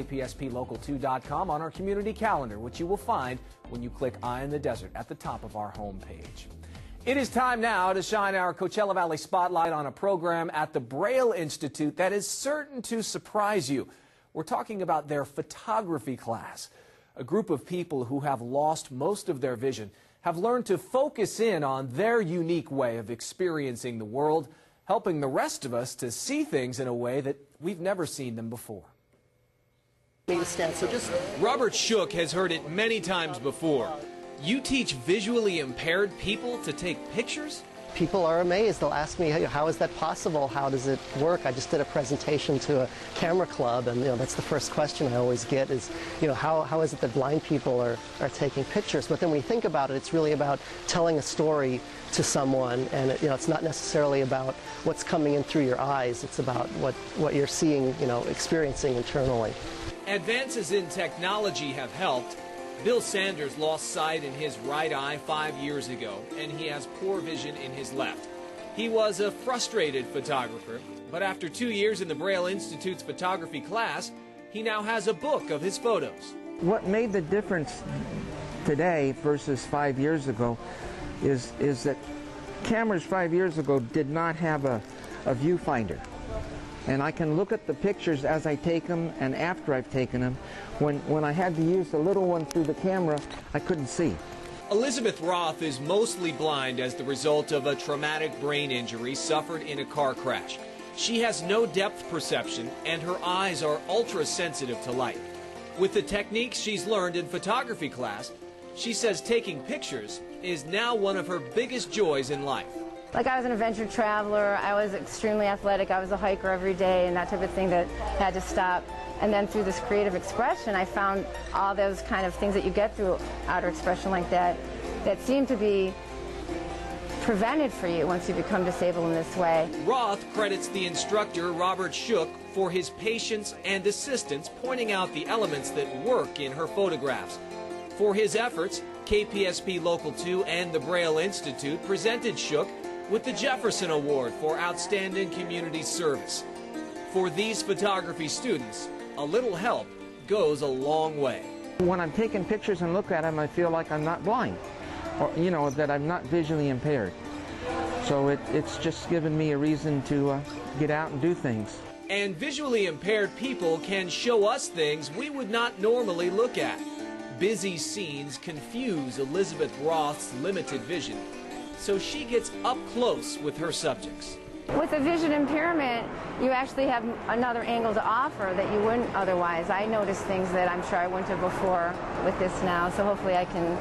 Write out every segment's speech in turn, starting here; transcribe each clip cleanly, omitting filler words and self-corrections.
kpsplocal2.com on our community calendar, which you will find when you click Eye in the Desert at the top of our homepage. It is time now to shine our Coachella Valley spotlight on a program at the Braille Institute that is certain to surprise you. We're talking about their photography class. A group of people who have lost most of their vision have learned to focus in on their unique way of experiencing the world, helping the rest of us to see things in a way that we've never seen them before. Robert Shook has heard it many times before. You teach visually impaired people to take pictures? People are amazed. They'll ask me, how is that possible? How does it work? I just did a presentation to a camera club, and that's the first question I always get is, how is it that blind people are taking pictures? But then when you think about it, it's really about telling a story to someone, and it's not necessarily about what's coming in through your eyes. It's about what you're seeing, experiencing internally. Advances in technology have helped. Bill Sanders lost sight in his right eye 5 years ago, and he has poor vision in his left. He was a frustrated photographer, but after 2 years in the Braille Institute's photography class, he now has a book of his photos. What made the difference today versus 5 years ago is that cameras 5 years ago did not have a viewfinder. And I can look at the pictures as I take them and after I've taken them. When I had to use the little one through the camera, I couldn't see. Elizabeth Roth is mostly blind as the result of a traumatic brain injury suffered in a car crash. She has no depth perception and her eyes are ultra sensitive to light. With the techniques she's learned in photography class, she says taking pictures is now one of her biggest joys in life. Like, I was an adventure traveler, I was extremely athletic, I was a hiker every day and that type of thing that had to stop. And then through this creative expression, I found all those kind of things that you get through outer expression like that seem to be prevented for you once you become disabled in this way. Roth credits the instructor, Robert Shook, for his patience and assistance pointing out the elements that work in her photographs. For his efforts, KPSP Local 2 and the Braille Institute presented Shook with the Jefferson Award for Outstanding Community Service. For these photography students, a little help goes a long way. When I'm taking pictures and look at them, I feel like I'm not blind, or that I'm not visually impaired. So it's just given me a reason to get out and do things. And visually impaired people can show us things we would not normally look at. Busy scenes confuse Elizabeth Roth's limited vision, so she gets up close with her subjects. With a vision impairment, you actually have another angle to offer that you wouldn't otherwise. I notice things that I'm sure I wouldn't have before with this now, so hopefully I can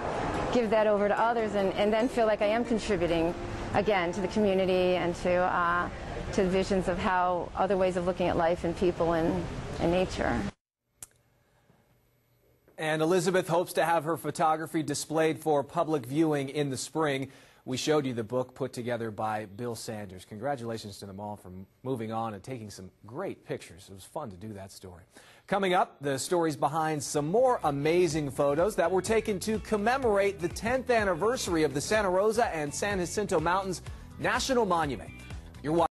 give that over to others and then feel like I am contributing again to the community and to the visions of how other ways of looking at life and people and nature. And Elizabeth hopes to have her photography displayed for public viewing in the spring. We showed you the book put together by Bill Sanders. Congratulations to them all for moving on and taking some great pictures. It was fun to do that story. Coming up, the stories behind some more amazing photos that were taken to commemorate the 10th anniversary of the Santa Rosa and San Jacinto Mountains National Monument. You're watching